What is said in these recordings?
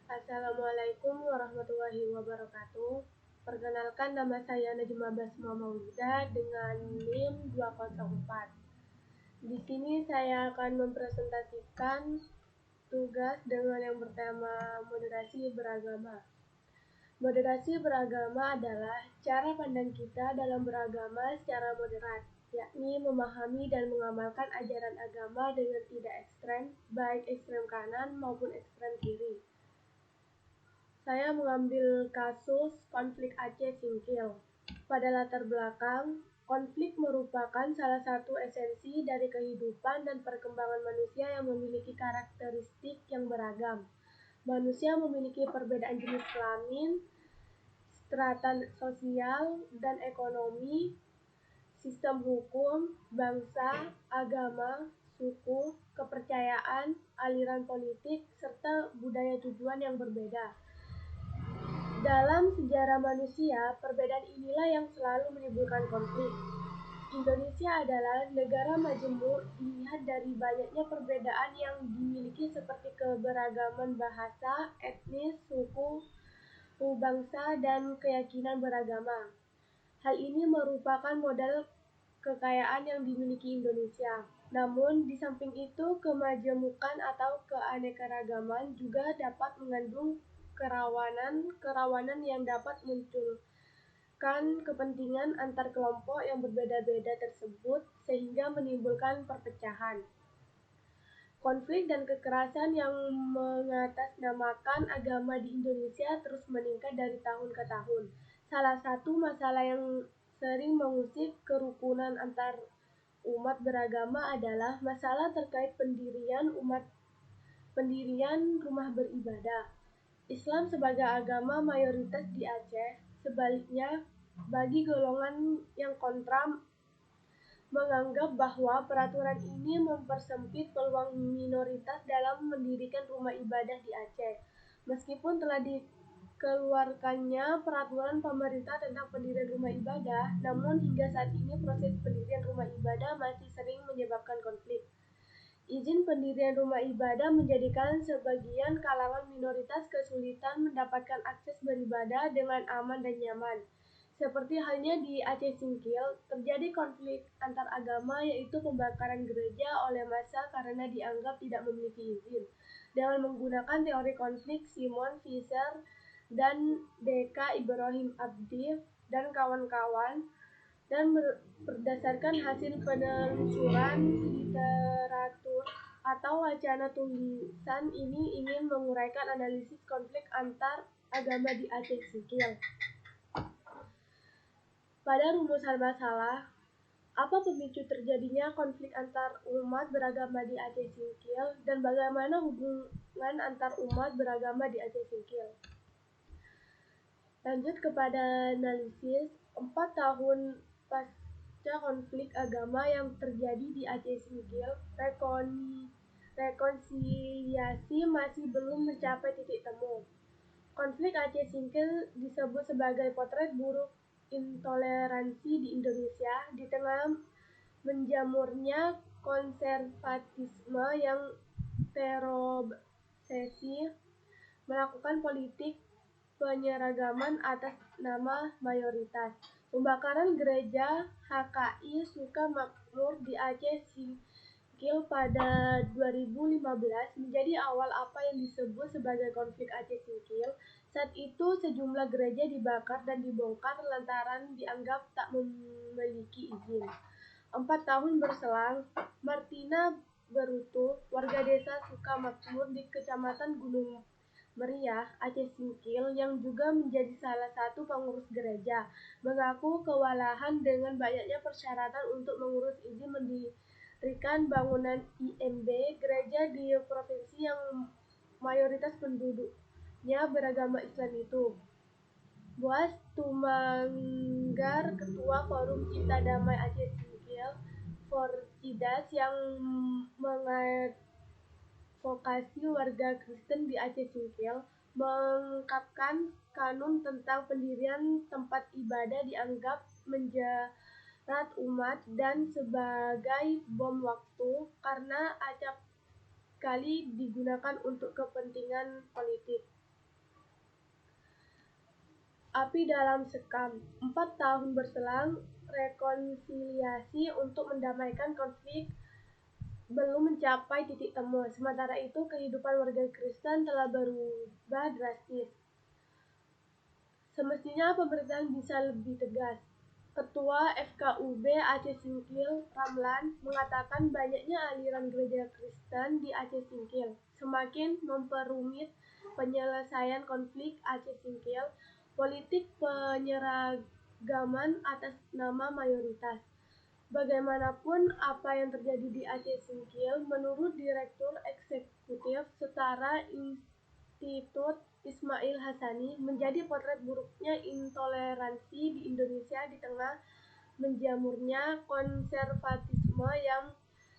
Assalamualaikum warahmatullahi wabarakatuh. Perkenalkan, nama saya Najma Basma Maulida dengan NIM 204. Di sini saya akan mempresentasikan tugas dengan yang pertama, moderasi beragama. Moderasi beragama adalah cara pandang kita dalam beragama secara moderat, yakni memahami dan mengamalkan ajaran agama dengan tidak ekstrem, baik ekstrem kanan maupun ekstrem kiri. Saya mengambil kasus konflik Aceh Singkil. Pada latar belakang, konflik merupakan salah satu esensi dari kehidupan dan perkembangan manusia yang memiliki karakteristik yang beragam. Manusia memiliki perbedaan jenis kelamin, strata sosial dan ekonomi, sistem hukum, bangsa, agama, suku, kepercayaan, aliran politik, serta budaya tujuan yang berbeda. Dalam sejarah manusia, perbedaan inilah yang selalu menimbulkan konflik. Indonesia adalah negara majemuk dilihat dari banyaknya perbedaan yang dimiliki seperti keberagaman bahasa, etnis, suku, bangsa, dan keyakinan beragama. Hal ini merupakan modal kekayaan yang dimiliki Indonesia. Namun, di samping itu, kemajemukan atau keanekaragaman juga dapat mengandung kerawanan yang dapat munculkan kepentingan antar kelompok yang berbeda-beda tersebut sehingga menimbulkan perpecahan. Konflik dan kekerasan yang mengatasnamakan agama di Indonesia terus meningkat dari tahun ke tahun. Salah satu masalah yang sering mengusik kerukunan antar umat beragama adalah masalah terkait pendirian rumah beribadah. Islam sebagai agama mayoritas di Aceh. Sebaliknya, bagi golongan yang kontra menganggap bahwa peraturan ini mempersempit peluang minoritas dalam mendirikan rumah ibadah di Aceh. Meskipun telah dikeluarkannya peraturan pemerintah tentang pendirian rumah ibadah, namun hingga saat ini proses pendirian rumah ibadah masih sering menyebabkan konflik. Izin pendirian rumah ibadah menjadikan sebagian kalangan minoritas kesulitan mendapatkan akses beribadah dengan aman dan nyaman. Seperti halnya di Aceh Singkil, terjadi konflik antar agama yaitu pembakaran gereja oleh massa karena dianggap tidak memiliki izin. Dengan menggunakan teori konflik Simon Fisher dan D.K. Ibrahim Abdi dan kawan-kawan, dan berdasarkan hasil penelusuran literatur atau wacana tulisan ini ingin menguraikan analisis konflik antar agama di Aceh Singkil. Pada rumusan masalah, apa pemicu terjadinya konflik antar umat beragama di Aceh Singkil dan bagaimana hubungan antar umat beragama di Aceh Singkil? Lanjut kepada analisis. 4 tahun pasca konflik agama yang terjadi di Aceh Singkil, rekonsiliasi masih belum mencapai titik temu. Konflik Aceh Singkil disebut sebagai potret buruk intoleransi di Indonesia di tengah menjamurnya konservatisme yang terobsesi melakukan politik penyeragaman atas nama mayoritas. Pembakaran gereja HKI Sukamakmur di Aceh Singkil pada 2015 menjadi awal apa yang disebut sebagai konflik Aceh Singkil. Saat itu sejumlah gereja dibakar dan dibongkar lantaran dianggap tak memiliki izin. 4 tahun berselang, Martina Berutu, warga desa Sukamakmur di Kecamatan Gunung Meriah, Aceh Singkil, yang juga menjadi salah satu pengurus gereja, mengaku kewalahan dengan banyaknya persyaratan untuk mengurus izin mendirikan bangunan IMB gereja di provinsi yang mayoritas penduduknya beragama Islam itu. Boas Tumanggar, Ketua Forum Cinta Damai Aceh Singkil, Forcidas, yang mengadvokasi warga Kristen di Aceh Singkil, mengungkapkan kanun tentang pendirian tempat ibadah dianggap menjerat umat dan sebagai bom waktu karena acap kali digunakan untuk kepentingan politik. Api dalam sekam. 4 tahun berselang, rekonsiliasi untuk mendamaikan konflik belum mencapai titik temu. Sementara itu, kehidupan warga Kristen telah berubah drastis. Semestinya pemerintahan bisa lebih tegas. Ketua FKUB Aceh Singkil, Ramlan, mengatakan banyaknya aliran gereja Kristen di Aceh Singkil semakin memperumit penyelesaian konflik Aceh Singkil, politik penyeragaman atas nama mayoritas. Bagaimanapun apa yang terjadi di Aceh Singkil, menurut Direktur Eksekutif Setara Institut Ismail Hassani, menjadi potret buruknya intoleransi di Indonesia di tengah menjamurnya konservatisme yang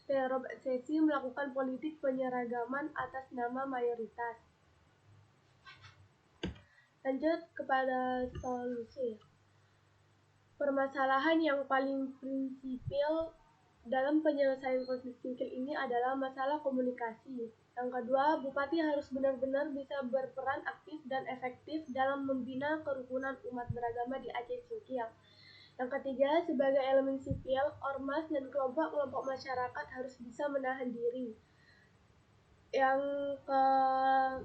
terobsesi melakukan politik penyeragaman atas nama mayoritas. Lanjut kepada solusi. Permasalahan yang paling prinsipil dalam penyelesaian konflik singkil ini adalah masalah komunikasi. Yang kedua, bupati harus benar-benar bisa berperan aktif dan efektif dalam membina kerukunan umat beragama di Aceh Singkil. Yang ketiga, sebagai elemen sipil, ormas dan kelompok-kelompok masyarakat harus bisa menahan diri. Yang keempat,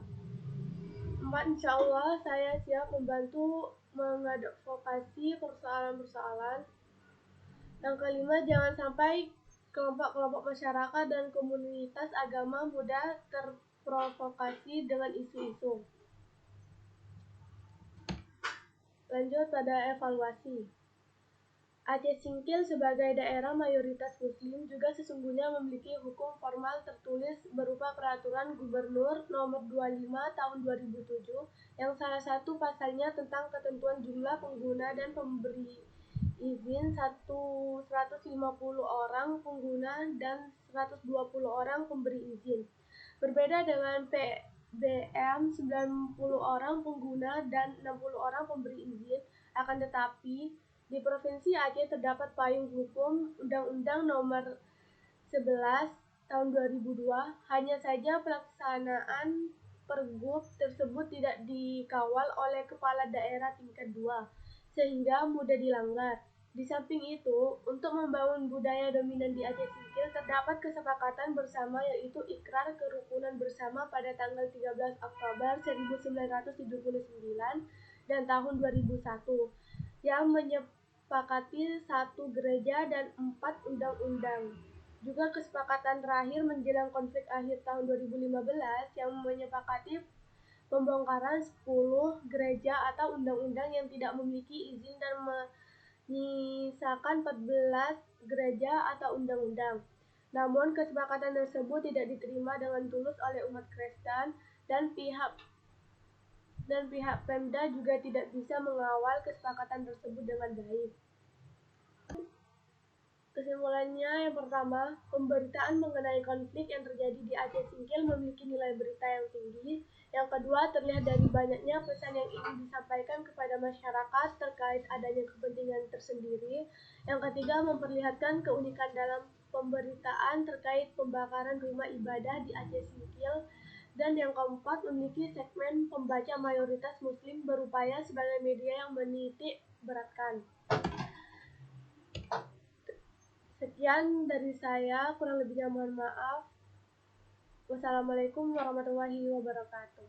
insya Allah saya siap membantu mengadvokasi persoalan-persoalan. Yang kelima, jangan sampai kelompok-kelompok masyarakat dan komunitas agama mudah terprovokasi dengan isu-isu. Lanjut pada evaluasi. Aceh Singkil sebagai daerah mayoritas Muslim juga sesungguhnya memiliki hukum formal tertulis berupa Peraturan Gubernur Nomor 25 Tahun 2007 yang salah satu pasalnya tentang ketentuan jumlah pengguna dan pemberi izin 150 orang pengguna dan 120 orang pemberi izin. Berbeda dengan PBM 90 orang pengguna dan 60 orang pemberi izin, akan tetapi di Provinsi Aceh terdapat payung hukum Undang-Undang Nomor 11 Tahun 2002, hanya saja pelaksanaan Pergub tersebut tidak dikawal oleh Kepala Daerah tingkat 2, sehingga mudah dilanggar. Di samping itu, untuk membangun budaya dominan di Aceh Singkil terdapat kesepakatan bersama yaitu Ikrar Kerukunan Bersama pada tanggal 13 Oktober 1979 dan tahun 2001 yang menyepakati 1 gereja dan 4 undang-undang. Juga kesepakatan terakhir menjelang konflik akhir tahun 2015 yang menyepakati pembongkaran 10 gereja atau undang-undang yang tidak memiliki izin dan menyisakan 14 gereja atau undang-undang. Namun kesepakatan tersebut tidak diterima dengan tulus oleh umat Kristen dan pihak Pemda juga tidak bisa mengawal kesepakatan tersebut dengan baik. Kesimpulannya, yang pertama, pemberitaan mengenai konflik yang terjadi di Aceh Singkil memiliki nilai berita yang tinggi. Yang kedua, terlihat dari banyaknya pesan yang ingin disampaikan kepada masyarakat terkait adanya kepentingan tersendiri. Yang ketiga, memperlihatkan keunikan dalam pemberitaan terkait pembakaran rumah ibadah di Aceh Singkil. Dan yang keempat, memiliki segmen pembaca mayoritas Muslim berupaya sebagai media yang menitik beratkan. Sekian dari saya, kurang lebihnya mohon maaf. Wassalamualaikum warahmatullahi wabarakatuh.